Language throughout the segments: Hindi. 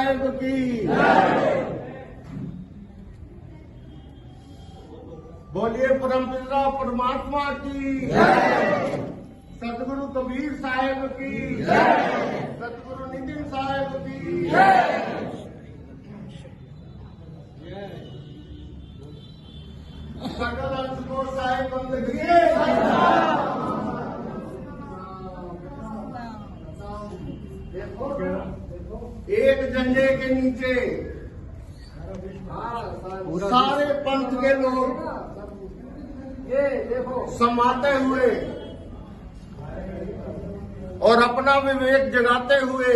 साहेब की। बोलिए परमपिता परमात्मा की। सतगुरु कबीर साहेब की। सतगुरु नितिन साहेब की। सकल अंशकोर साहेब बंदगी। एक झंडे के नीचे सारे पंथ के लोग समाते हुए और अपना विवेक जगाते हुए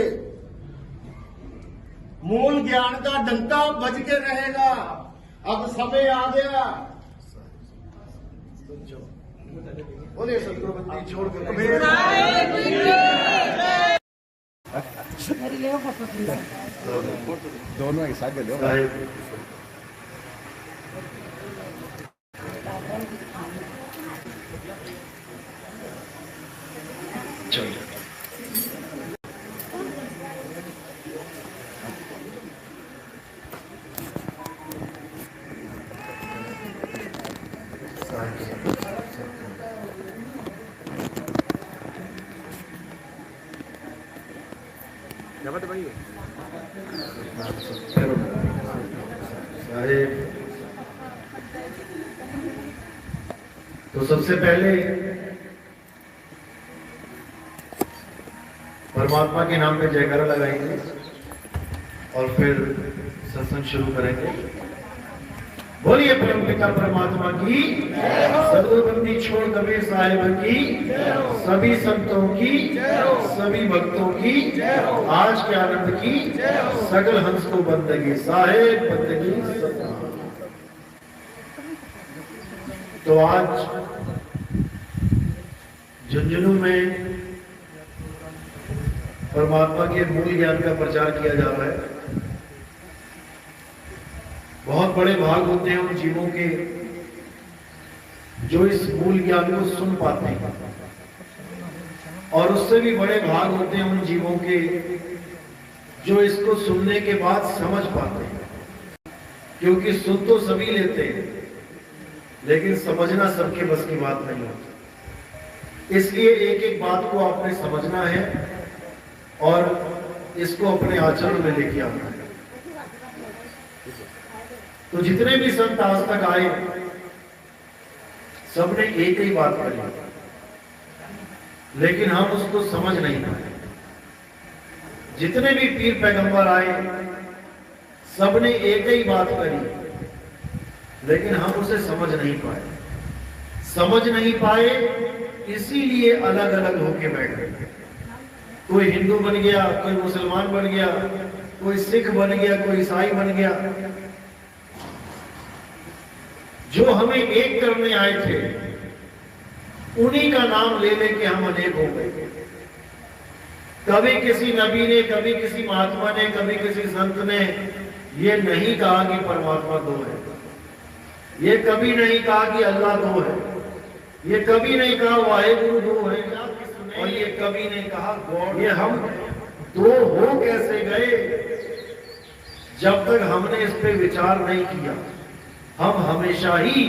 मूल ज्ञान का डंका बज के रहेगा। अब समय आ गया। बोलिए सतगुरु बंदी छोड़ के दोनों एक साथ ले तो सबसे पहले परमात्मा के नाम पे जयकारा लगाएंगे और फिर सत्संग शुरू करेंगे। बोलिए परमपिता परमात्मा की, सतगुरु बंदी छोड़ कबीर साहिब की, सभी संतों की, सभी भक्तों की, आज के आनंद की, सकल हंस को बंदगी साहेब बंदगी सतनाम। तो आज झुंझुनू में परमात्मा के मूल ज्ञान का प्रचार किया जा रहा है। बहुत बड़े भाग होते हैं उन जीवों के जो इस मूल ज्ञान को सुन पाते हैं, और उससे भी बड़े भाग होते हैं उन जीवों के जो इसको सुनने के बाद समझ पाते हैं। क्योंकि सुन तो सभी लेते हैं, लेकिन समझना सबके बस की बात नहीं होती। इसलिए एक एक बात को आपने समझना है और इसको अपने आचरण में लेके आना है। तो जितने भी संत आज तक आए, सबने एक ही बात कही, लेकिन हम उसको समझ नहीं पाए। जितने भी पीर पैगंबर आए, सबने एक ही बात कही, लेकिन हम उसे समझ नहीं पाए। समझ नहीं पाए इसीलिए अलग अलग होके बैठ गए। कोई हिंदू बन गया, कोई मुसलमान बन गया, कोई सिख बन गया, कोई ईसाई बन गया। जो हमें एक करने आए थे, उन्हीं का नाम ले लेके हम अनेक हो गए। कभी किसी नबी ने, कभी किसी महात्मा ने, कभी किसी संत ने ये नहीं कहा कि परमात्मा दो है। ये कभी नहीं कहा कि अल्लाह दो है। ये कभी नहीं कहा वाहेगुरु दो है। और ये कभी नहीं कहा गॉड। ये हम दो हो कैसे गए? जब तक हमने इस पे विचार नहीं किया, हम हमेशा ही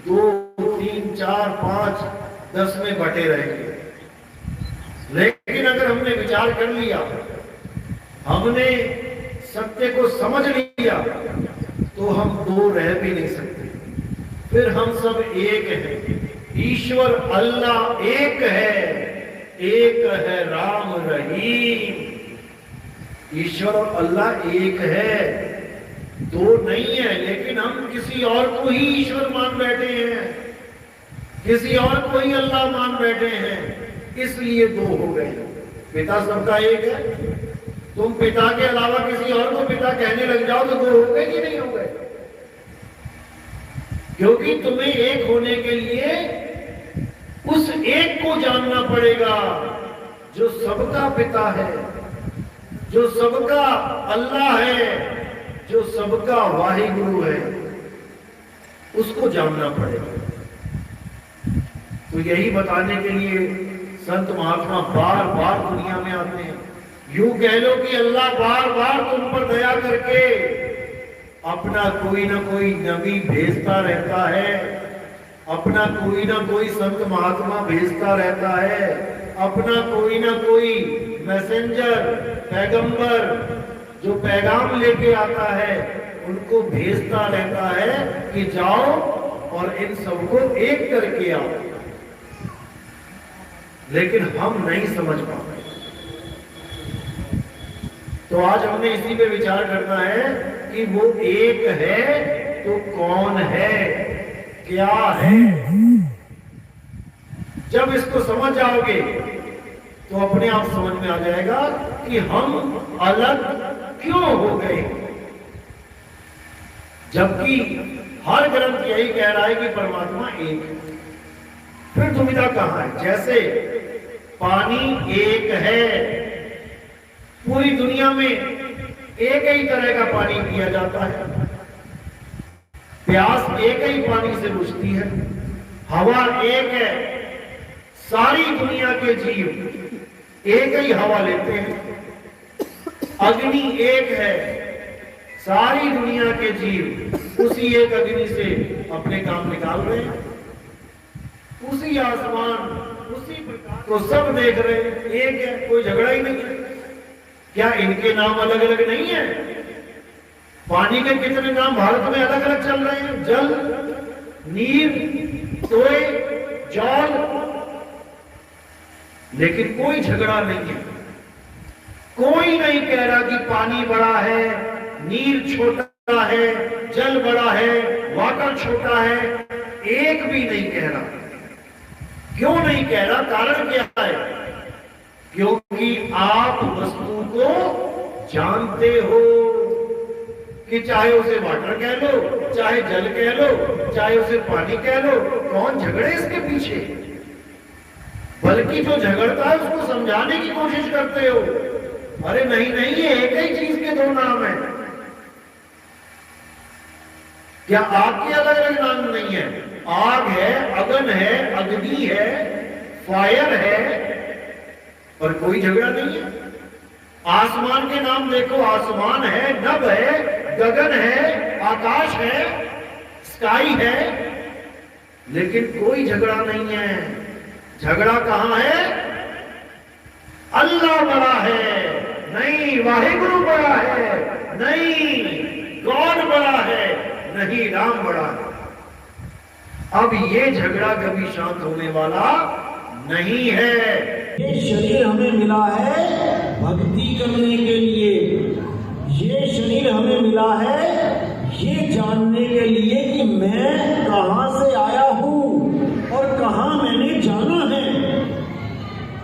2, 3, 4, 5, 10 में बटे रहेंगे। लेकिन अगर हमने विचार कर लिया, हमने सत्य को समझ लिया, तो हम दो रह भी नहीं सकते। फिर हम सब एक हैं। ईश्वर अल्लाह एक है, एक है राम रहीम। ईश्वर और अल्लाह एक है, दो नहीं है। लेकिन हम किसी और को ही ईश्वर मान बैठे हैं, किसी और को ही अल्लाह मान बैठे हैं, इसलिए दो हो गए। पिता सबका एक है। तुम पिता के अलावा किसी और को पिता कहने लग जाओ तो दो हो गए कि नहीं हो गए? क्योंकि तुम्हें एक होने के लिए उस एक को जानना पड़ेगा जो सबका पिता है, जो सबका अल्लाह है, जो सबका वाहिगुरु है। उसको जानना पड़ेगा। तो यही बताने के लिए संत महात्मा बार बार दुनिया में आते हैं। यूं कह लो कि अल्लाह बार बार तुम पर दया करके अपना कोई ना कोई नबी भेजता रहता है, अपना कोई ना कोई संत महात्मा भेजता रहता है, अपना कोई ना कोई मैसेंजर पैगंबर जो पैगाम लेके आता है उनको भेजता रहता है कि जाओ और इन सबको एक करके आओ। लेकिन हम नहीं समझ पाते। तो आज हमने इसी पे विचार करना है कि वो एक है तो कौन है, क्या है। जब इसको समझ जाओगे तो अपने आप समझ में आ जाएगा कि हम अलग क्यों हो गए। जबकि हर ग्रंथ यही कह रहा है कि परमात्मा एक है। फिर दुविधा कहां है? जैसे पानी एक है, पूरी दुनिया में एक ही तरह का पानी पिया जाता है, प्यास एक ही पानी से बुझती है, हवा एक है, सारी दुनिया के जीव एक ही हवा लेते हैं, अग्नि एक है, सारी दुनिया के जीव उसी एक अग्नि से अपने काम निकाल रहे हैं, उसी आसमान उसी प्रकार तो सब देख रहे हैं, एक है, कोई झगड़ा ही नहीं है। क्या इनके नाम अलग अलग नहीं है? पानी के कितने नाम भारत में अलग अलग चल रहे हैं? जल, नीर, तोय, जल, लेकिन कोई झगड़ा नहीं है। कोई नहीं कह रहा कि पानी बड़ा है, नीर छोटा है, जल बड़ा है, वाटर छोटा है, एक भी नहीं कह रहा। क्यों नहीं कह रहा? कारण क्या है? क्योंकि आप वस्तु को जानते हो कि चाहे उसे वाटर कह लो, चाहे जल कह लो, चाहे उसे पानी कह लो, कौन झगड़े इसके पीछे। बल्कि जो झगड़ता है उसको समझाने की कोशिश करते हो। अरे नहीं नहीं, ये एक ही चीज के दो नाम है। क्या आग के अलग अलग नाम नहीं है? आग है, अगन है, अग्नि है, फायर है, और कोई झगड़ा नहीं है। आसमान के नाम देखो, आसमान है, नभ है, गगन है, आकाश है, स्काई है, लेकिन कोई झगड़ा नहीं है। झगड़ा कहां है? अल्लाह बड़ा है, नहीं वाहिगुरु बड़ा है, नहीं गॉड बड़ा है, नहीं राम बड़ा है। अब ये झगड़ा कभी शांत होने वाला नहीं है। ये शरीर हमें मिला है भक्ति करने के लिए, ये शरीर हमें मिला है ये जानने के लिए कि मैं कहां से आया हूं और कहां मैंने जाना है।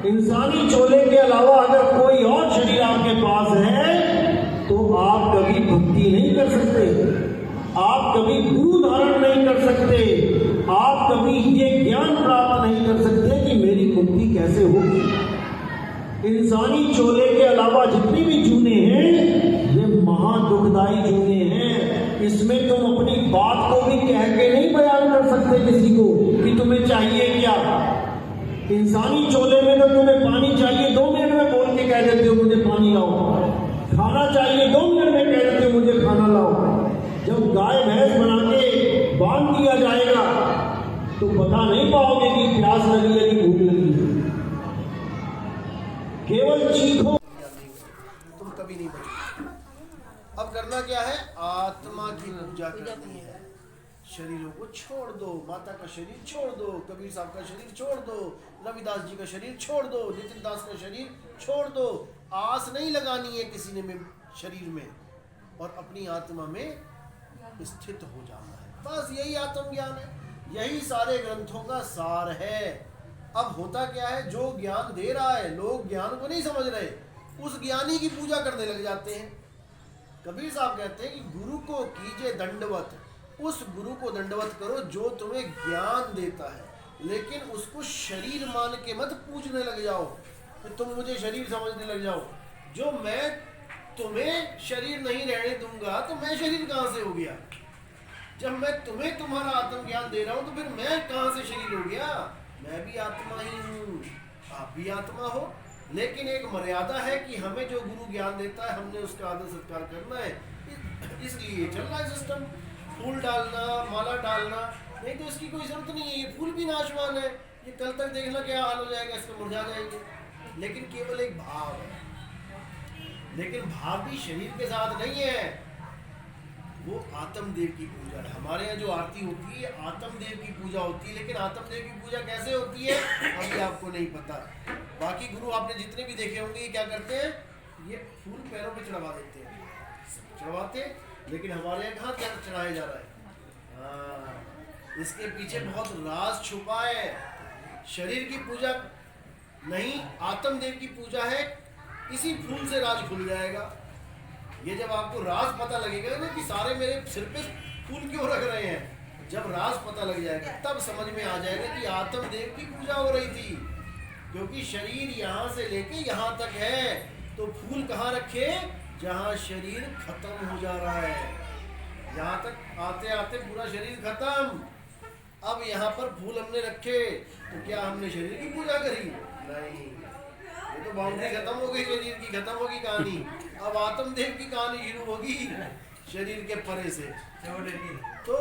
इंसानी चोले के अलावा अगर कोई और शरीर आपके पास है तो आप कभी भक्ति नहीं कर सकते, आप कभी गुरु धारण नहीं कर सकते, आप कभी ये ज्ञान प्राप्त नहीं कर सकते कि मेरी मुक्ति कैसे होगी। इंसानी चोले के अलावा जितनी भी जूने हैं ये महा दुखदायी जूने हैं। इसमें तुम अपनी बात को भी कह के नहीं बयान कर सकते किसी को कि तुम्हें चाहिए क्या। इंसानी चोले में तो तुम्हें पानी चाहिए 2 मिनट में बोल के कह देते हो मुझे पानी लाओ, खाना चाहिए 2 मिनट में कह देते हो मुझे खाना लाओ। जब गाय भैंस बना के बांध दिया जाएगा तो बता नहीं पाओगे कि प्यास लगी है कि भूख लगी है। केवल चीखो, तुम कभी नहीं बचोगे। अब करना क्या है? आत्मा की पूजा करनी है। शरीरों को छोड़ दो, माता का शरीर छोड़ दो, कबीर साहब का शरीर छोड़ दो, रविदास जी का शरीर छोड़ दो, नितिन दास का शरीर छोड़ दो। आस नहीं लगानी है किसी ने में शरीर में, और अपनी आत्मा में स्थित हो जाना है। बस यही आत्मज्ञान है, यही सारे ग्रंथों का सार है। अब होता क्या है? जो ज्ञान दे रहा है, लोग ज्ञान को नहीं समझ रहे, उस ज्ञानी की पूजा करने लग जाते हैं। कबीर साहब कहते हैं कि गुरु को कीजिए दंडवत, उस गुरु को दंडवत करो जो तुम्हें ज्ञान देता है, लेकिन उसको शरीर मान के मत पूजने लग जाओ कि तुम मुझे शरीर समझने लग जाओ। जो मैं तुम्हें शरीर नहीं रहने दूंगा तो मैं शरीर कहां से हो गया? जब मैं तुम्हें तुम्हारा आत्मज्ञान दे रहा हूं तो फिर मैं कहां से शरीर हो गया? मैं भी आत्मा ही हूं, आप भी आत्मा हो। लेकिन एक मर्यादा है कि हमें जो गुरु ज्ञान देता है हमने उसका आदर सत्कार करना है। इसलिए चल रहा है सिस्टम, फूल डालना, माला डालना, नहीं तो इसकी कोई जरूरत नहीं है। ये फूल भी नाशवान है, ये कल तक देखना क्या हाल हो जाएगा, इसमें मुरझा जाएंगे। लेकिन केवल एक भाव है, लेकिन भाव भी शरीर के साथ नहीं है, वो आत्मदेव की पूजा है। हमारे यहाँ जो आरती होती है आत्मदेव की पूजा होती है, लेकिन आत्मदेव की पूजा कैसे होती है अभी आपको नहीं पता। बाकी गुरु आपने जितने भी देखे होंगे ये क्या करते हैं, ये फूल पैरों पे चढ़वा देते हैं, चढ़वाते, लेकिन हमारे यहाँ कहाँ क्या चढ़ाया जा रहा है। हाँ, इसके पीछे बहुत राज छुपा है। शरीर की पूजा नहीं, आत्मदेव की पूजा है। इसी फूल से राज खुल जाएगा। ये जब आपको राज पता लगेगा ना कि सारे मेरे सिर पे फूल क्यों रख रहे हैं, जब राज पता लग जाएगा तब समझ में आ जाएगा कि आत्मदेव की पूजा हो रही थी। क्योंकि शरीर यहाँ से लेके यहाँ तक है, तो फूल कहाँ रखे, जहाँ शरीर खत्म हो जा रहा है। यहाँ तक आते आते पूरा शरीर खत्म, अब यहाँ पर फूल हमने रखे, तो क्या हमने शरीर की पूजा करी? नहीं, ये तो बाउंड्री खत्म हो गई, शरीर की खत्म होगी कहानी। अब आत्मदेव की कहानी शुरू होगी शरीर के परे से। तो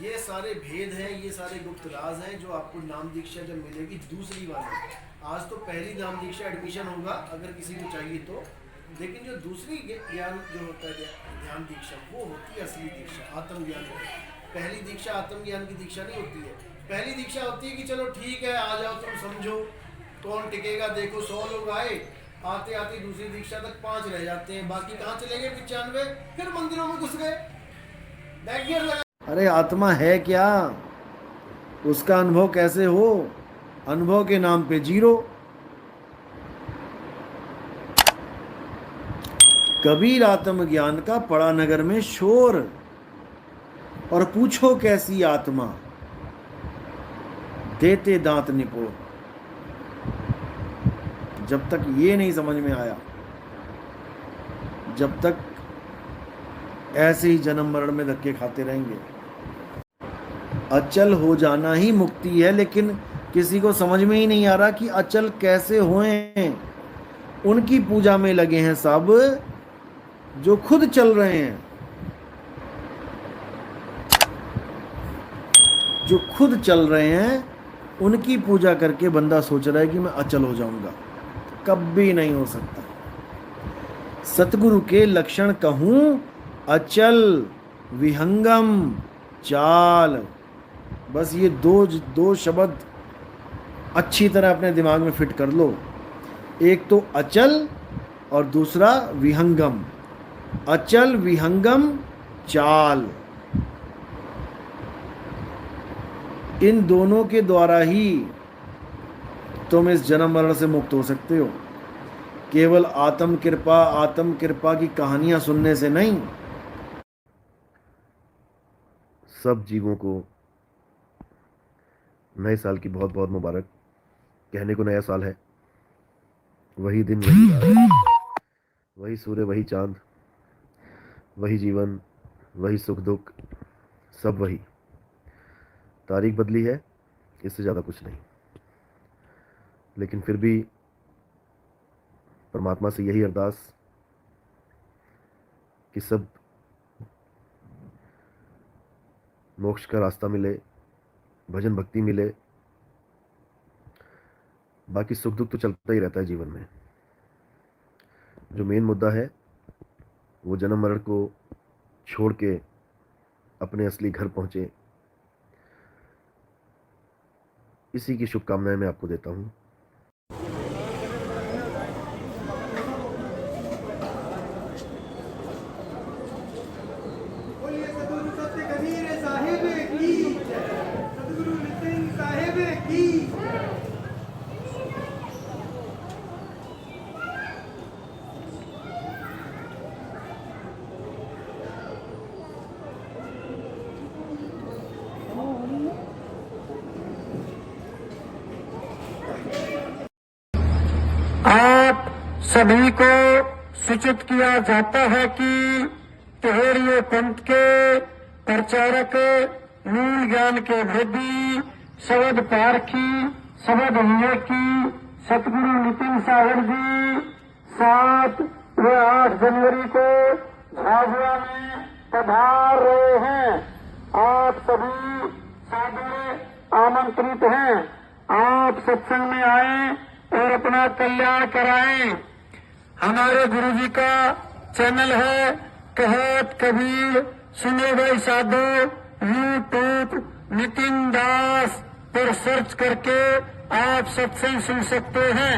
ये सारे भेद हैं, ये सारे गुप्त राज हैं जो आपको नाम दीक्षा जब मिलेगी दूसरी वाली। आज तो पहली नाम दीक्षा एडमिशन होगा अगर किसी को चाहिए तो, लेकिन जो दूसरी ज्ञान जो होता है ध्यान दीक्षा, वो होती है असली दीक्षा, आत्मज्ञान। पहली दीक्षा आत्मज्ञान की दीक्षा नहीं होती है। पहली दीक्षा होती है कि चलो ठीक है आ जाओ, तुम समझो कौन टिकेगा, देखो 100 लोग आए, आते आते दूसरी दीक्षा तक 5 रह जाते हैं, बाकी कहाँ चले गए 95, फिर मंदिरों में घुस गए, बैक गियर लगा। अरे आत्मा है क्या, उसका अनुभव कैसे हो? अनुभव के नाम पे 0। कबीर आत्मज्ञान का पड़ा नगर में शोर, और पूछो कैसी आत्मा, देते दांत निपोड़। जब तक ये नहीं समझ में आया, जब तक ऐसे ही जन्म मरण में धक्के खाते रहेंगे। अचल हो जाना ही मुक्ति है, लेकिन किसी को समझ में ही नहीं आ रहा कि अचल कैसे होएं। उनकी पूजा में लगे हैं सब जो खुद चल रहे हैं, जो खुद चल रहे हैं उनकी पूजा करके बंदा सोच रहा है कि मैं अचल हो जाऊंगा। कभी नहीं हो सकता। सतगुरु के लक्षण कहूं, अचल, विहंगम, चाल। बस ये दो शब्द अच्छी तरह अपने दिमाग में फिट कर लो। एक तो अचल और दूसरा विहंगम। अचल, विहंगम, चाल, इन दोनों के द्वारा ही तुम इस जन्म मरण से मुक्त हो सकते हो। केवल आत्म कृपा की कहानियां सुनने से नहीं। सब जीवों को नए साल की बहुत बहुत मुबारक। कहने को नया साल है, वही दिन, वही रात, वही सूर्य, वही चांद, वही जीवन, वही सुख दुख, सब वही। तारीख बदली है, इससे ज़्यादा कुछ नहीं। लेकिन फिर भी परमात्मा से यही अरदास कि सब मोक्ष का रास्ता मिले, भजन भक्ति मिले। बाकी सुख दुख तो चलता ही रहता है जीवन में। जो मेन मुद्दा है वो जन्म मरण को छोड़ के अपने असली घर पहुंचे, इसी की शुभकामनाएं मैं आपको देता हूं। आप सभी को सूचित किया जाता है कि तिहेरियों पंथ के प्रचारक, मूल ज्ञान के वृद्धि, शबद पारखी, शबद विवेकी, सतगुरु नितिन सागर जी 7 व 8 जनवरी को झाबुआ में पधार रहे हैं। आप सभी सादर आमंत्रित हैं। आप सत्संग में आए और अपना कल्याण कराएं। हमारे गुरु जी का चैनल है कहत कबीर सुनो भाई साधु, यूट्यूब नितिन दास पर सर्च करके आप सत्संग सुन सकते हैं।